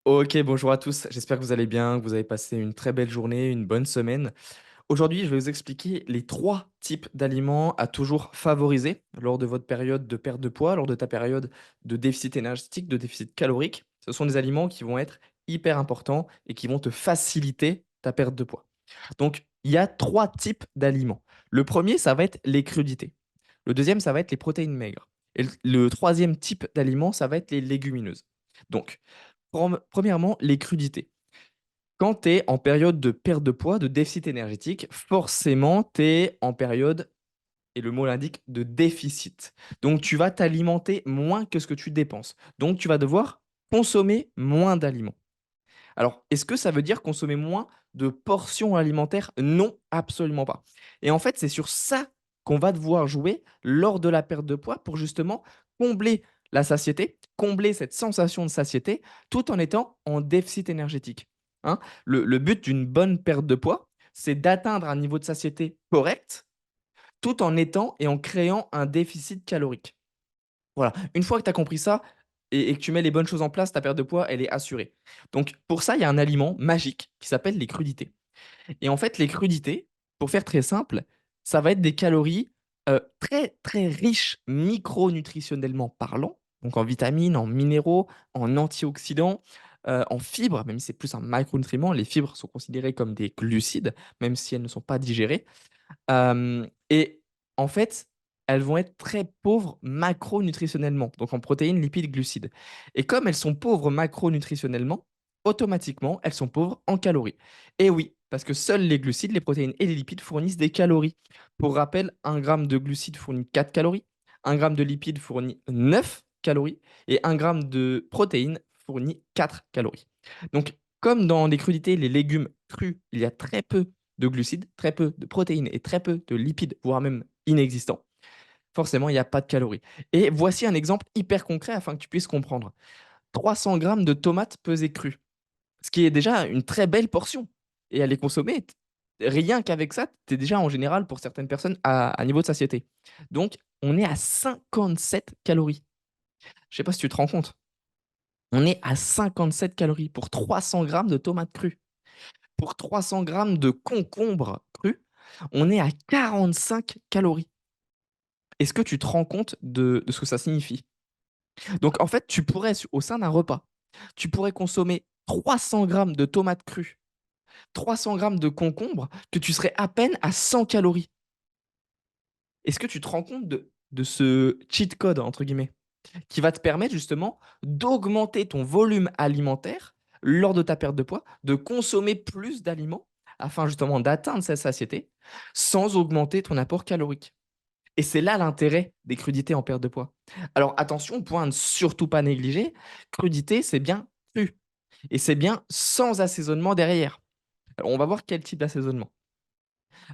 Ok, bonjour à tous. J'espère que vous allez bien, que vous avez passé une très belle journée, une bonne semaine. Aujourd'hui, je vais vous expliquer les trois types d'aliments à toujours favoriser lors de votre période de perte de poids, lors de ta période de déficit énergétique, de déficit calorique. Ce sont des aliments qui vont être hyper importants et qui vont te faciliter ta perte de poids. Donc, il y a trois types d'aliments. Le premier, ça va être les crudités. Le deuxième, ça va être les protéines maigres. Et le troisième type d'aliments, ça va être les légumineuses. Donc, premièrement, les crudités. Quand tu es en période de perte de poids, de déficit énergétique, forcément, tu es en période, et le mot l'indique, de déficit. Donc, tu vas t'alimenter moins que ce que tu dépenses. Donc, tu vas devoir consommer moins d'aliments. Alors, est-ce que ça veut dire consommer moins de portions alimentaires? Non, absolument pas. Et en fait, c'est sur ça qu'on va devoir jouer lors de la perte de poids pour justement combler la satiété, combler cette sensation de satiété, tout en étant en déficit énergétique. Hein. Le but d'une bonne perte de poids, c'est d'atteindre un niveau de satiété correct, tout en étant et en créant un déficit calorique. Voilà, une fois que tu as compris ça et que tu mets les bonnes choses en place, ta perte de poids, elle est assurée. Donc pour ça, il y a un aliment magique qui s'appelle les crudités. Et en fait, les crudités, pour faire très simple, ça va être des calories très très riches micronutritionnellement parlant, donc en vitamines, en minéraux, en antioxydants, en fibres, même si c'est plus un macronutriment, les fibres sont considérées comme des glucides, même si elles ne sont pas digérées. Et en fait, elles vont être très pauvres macronutritionnellement, donc en protéines, lipides, glucides. Et comme elles sont pauvres macronutritionnellement, automatiquement, elles sont pauvres en calories. Et oui, parce que seuls les glucides, les protéines et les lipides fournissent des calories. Pour rappel, un gramme de glucides fournit 4 calories, un gramme de lipides fournit 9 calories, et un gramme de protéines fournit 4 calories. Donc, comme dans les crudités, les légumes crus, il y a très peu de glucides, très peu de protéines et très peu de lipides, voire même inexistants, forcément, il n'y a pas de calories. Et voici un exemple hyper concret afin que tu puisses comprendre. 300 grammes de tomates pesées crues, ce qui est déjà une très belle portion. Et elle est consommée, rien qu'avec ça, tu es déjà en général, pour certaines personnes, à niveau de satiété. Donc, on est à 57 calories. Je ne sais pas si tu te rends compte. On est à 57 calories pour 300 grammes de tomates crues. Pour 300 grammes de concombres crus, on est à 45 calories. Est-ce que tu te rends compte de ce que ça signifie? Donc, en fait, tu pourrais, au sein d'un repas, tu pourrais consommer 300 grammes de tomates crues, 300 grammes de concombres, que tu serais à peine à 100 calories. Est-ce que tu te rends compte de ce cheat code, entre guillemets, qui va te permettre justement d'augmenter ton volume alimentaire lors de ta perte de poids, de consommer plus d'aliments afin justement d'atteindre cette satiété sans augmenter ton apport calorique. Et c'est là l'intérêt des crudités en perte de poids. Alors attention, point à ne surtout pas négliger, crudité, c'est bien cru. Et c'est bien sans assaisonnement derrière. Alors, on va voir quel type d'assaisonnement.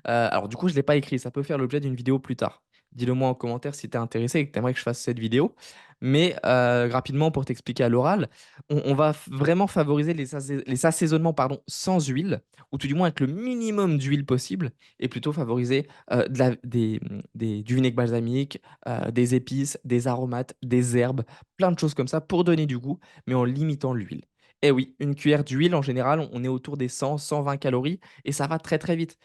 Alors du coup, je ne l'ai pas écrit, ça peut faire l'objet d'une vidéo plus tard. Dis-le moi en commentaire si tu es intéressé et que tu aimerais que je fasse cette vidéo. Mais rapidement, pour t'expliquer à l'oral, on va vraiment favoriser les assaisonnements pardon, sans huile, ou tout du moins avec le minimum d'huile possible, et plutôt favoriser du vinaigre balsamique, des épices, des aromates, des herbes, plein de choses comme ça pour donner du goût, mais en limitant l'huile. Et oui, une cuillère d'huile, en général, on est autour des 100-120 calories, et ça va très très vite.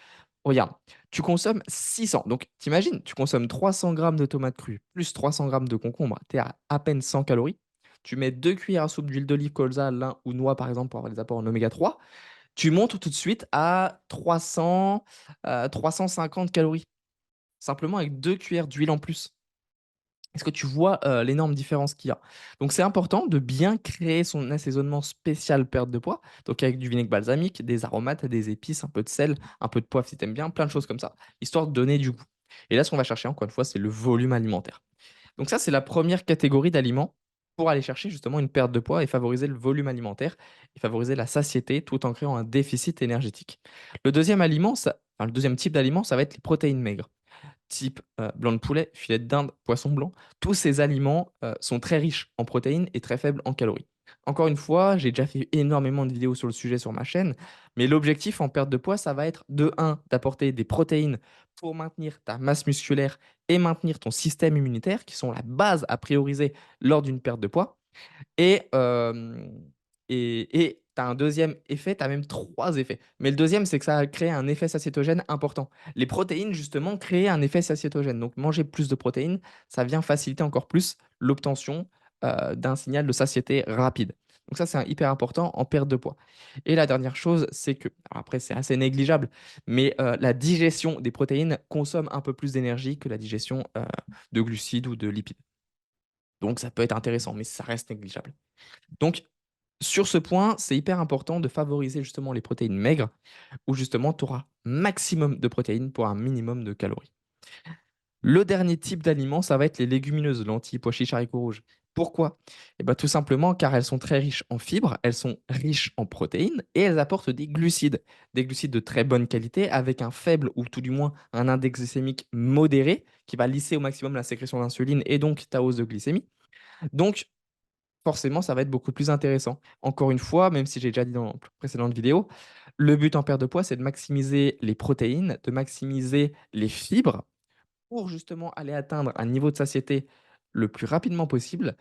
Regarde, tu consommes 600. Donc, t'imagines, tu consommes 300 grammes de tomates crues plus 300 grammes de concombre, tu es à peine 100 calories. Tu mets 2 cuillères à soupe d'huile d'olive, colza, lin ou noix, par exemple, pour avoir des apports en oméga 3. Tu montes tout de suite à 300, 350 calories, simplement avec 2 cuillères d'huile en plus. Est-ce que tu vois l'énorme différence qu'il y a? Donc, c'est important de bien créer son assaisonnement spécial perte de poids. Donc, avec du vinaigre balsamique, des aromates, des épices, un peu de sel, un peu de poivre si tu aimes bien, plein de choses comme ça, histoire de donner du goût. Et là, ce qu'on va chercher, encore une fois, c'est le volume alimentaire. Donc, ça, c'est la première catégorie d'aliments pour aller chercher justement une perte de poids et favoriser le volume alimentaire et favoriser la satiété tout en créant un déficit énergétique. Le deuxième type d'aliment, ça va être les protéines maigres type blanc de poulet, filet de dinde, poisson blanc. Tous ces aliments sont très riches en protéines et très faibles en calories. Encore une fois, j'ai déjà fait énormément de vidéos sur le sujet sur ma chaîne, mais l'objectif en perte de poids, ça va être de un d'apporter des protéines pour maintenir ta masse musculaire et maintenir ton système immunitaire, qui sont la base à prioriser lors d'une perte de poids. Et, et tu as un deuxième effet, tu as même 3 effets. Mais le deuxième, c'est que ça crée un effet satiétogène important. Les protéines, justement, créent un effet satiétogène. Donc manger plus de protéines, ça vient faciliter encore plus l'obtention, d'un signal de satiété rapide. Donc ça, c'est un hyper important en perte de poids. Et la dernière chose, c'est que alors après, c'est assez négligeable, mais la digestion des protéines consomme un peu plus d'énergie que la digestion, de glucides ou de lipides. Donc ça peut être intéressant, mais ça reste négligeable. Donc sur ce point, c'est hyper important de favoriser justement les protéines maigres, où justement tu auras maximum de protéines pour un minimum de calories. Le dernier type d'aliment, ça va être les légumineuses, lentilles, pois chiches, haricots rouges. Pourquoi? Eh ben, tout simplement car elles sont très riches en fibres, elles sont riches en protéines et elles apportent des glucides de très bonne qualité avec un faible ou tout du moins un index glycémique modéré qui va lisser au maximum la sécrétion d'insuline et donc ta hausse de glycémie. Donc, forcément, ça va être beaucoup plus intéressant. Encore une fois, même si j'ai déjà dit dans la précédente vidéo, le but en perte de poids, c'est de maximiser les protéines, de maximiser les fibres pour justement aller atteindre un niveau de satiété le plus rapidement possible,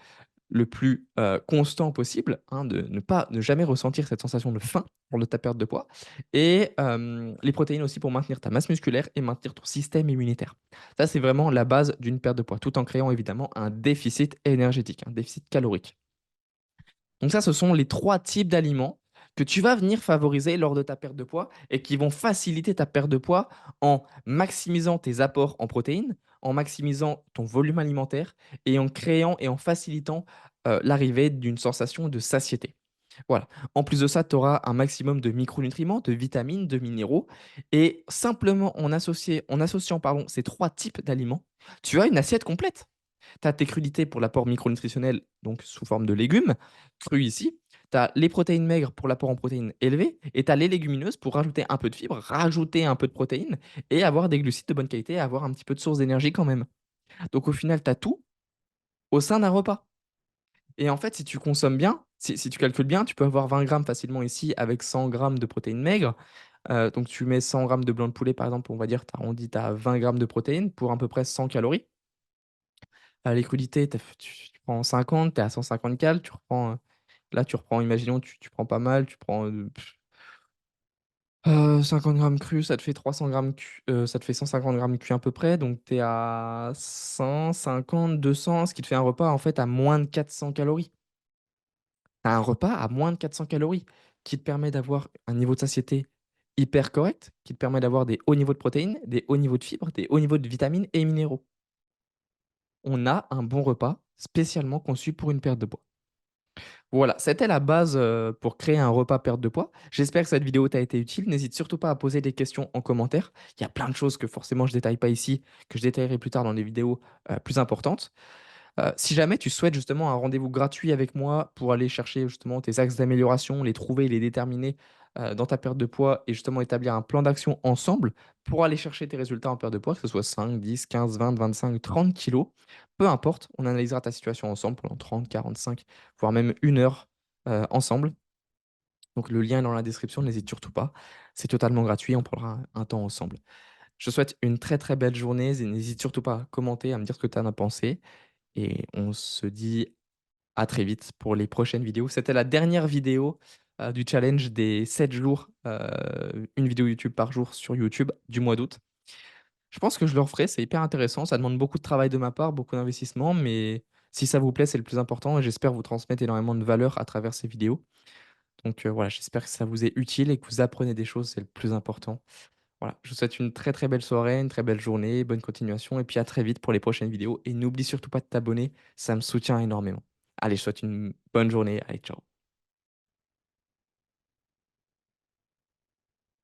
le plus, constant possible, hein, de ne jamais ressentir cette sensation de faim lors de ta perte de poids et les protéines aussi pour maintenir ta masse musculaire et maintenir ton système immunitaire. Ça, c'est vraiment la base d'une perte de poids, tout en créant évidemment un déficit énergétique, un déficit calorique. Donc ça, ce sont les 3 types d'aliments que tu vas venir favoriser lors de ta perte de poids et qui vont faciliter ta perte de poids en maximisant tes apports en protéines, en maximisant ton volume alimentaire et en créant et en facilitant, l'arrivée d'une sensation de satiété. Voilà. En plus de ça, tu auras un maximum de micronutriments, de vitamines, de minéraux et simplement en associant pardon, ces 3 types d'aliments, tu as une assiette complète. Tu as tes crudités pour l'apport micronutritionnel, donc sous forme de légumes, crus ici. Tu as les protéines maigres pour l'apport en protéines élevé. Et tu as les légumineuses pour rajouter un peu de fibres, rajouter un peu de protéines et avoir des glucides de bonne qualité, avoir un petit peu de source d'énergie quand même. Donc au final, tu as tout au sein d'un repas. Et en fait, si tu consommes bien, si tu calcules bien, tu peux avoir 20 grammes facilement ici avec 100 grammes de protéines maigres. Donc tu mets 100 grammes de blanc de poulet, par exemple, on va dire, on dit tu as 20 grammes de protéines pour à peu près 100 calories. Les crudités, tu prends 50, tu es à 150 cales, tu reprends, là, tu reprends, imaginons, tu prends pas mal, tu prends, 50 grammes crus, ça te fait 300 grammes ça te fait 150 grammes cuits à peu près, donc tu es à 150, 200, ce qui te fait un repas, en fait, à moins de 400 calories. Tu as un repas à moins de 400 calories qui te permet d'avoir un niveau de satiété hyper correct, qui te permet d'avoir des hauts niveaux de protéines, des hauts niveaux de fibres, des hauts niveaux de vitamines et minéraux. On a un bon repas spécialement conçu pour une perte de poids. Voilà, c'était la base, pour créer un repas perte de poids. J'espère que cette vidéo t'a été utile. N'hésite surtout pas à poser des questions en commentaire. Il y a plein de choses que forcément je détaille pas ici, que je détaillerai plus tard dans des vidéos, plus importantes. Si jamais tu souhaites justement un rendez-vous gratuit avec moi pour aller chercher justement tes axes d'amélioration, les trouver, les déterminer, dans ta perte de poids et justement établir un plan d'action ensemble pour aller chercher tes résultats en perte de poids, que ce soit 5, 10, 15, 20, 25, 30 kilos, peu importe, on analysera ta situation ensemble pendant 30, 45, voire même 1 heure, ensemble. Donc le lien est dans la description, n'hésite surtout pas. C'est totalement gratuit, on prendra un temps ensemble. Je te souhaite une très, très belle journée et n'hésite surtout pas à commenter, à me dire ce que tu en as pensé et on se dit à très vite pour les prochaines vidéos. C'était la dernière vidéo, du challenge des 7 jours, 1 vidéo YouTube par jour sur YouTube du mois d'août. Je pense que je le referai, c'est hyper intéressant. Ça demande beaucoup de travail de ma part, beaucoup d'investissement, mais si ça vous plaît, c'est le plus important et j'espère vous transmettre énormément de valeur à travers ces vidéos. Donc, voilà, j'espère que ça vous est utile et que vous apprenez des choses, c'est le plus important. Voilà, je vous souhaite une très, très belle soirée, une très belle journée, bonne continuation et puis à très vite pour les prochaines vidéos et n'oublie surtout pas de t'abonner, ça me soutient énormément. Allez, je te souhaite une bonne journée. Allez, ciao.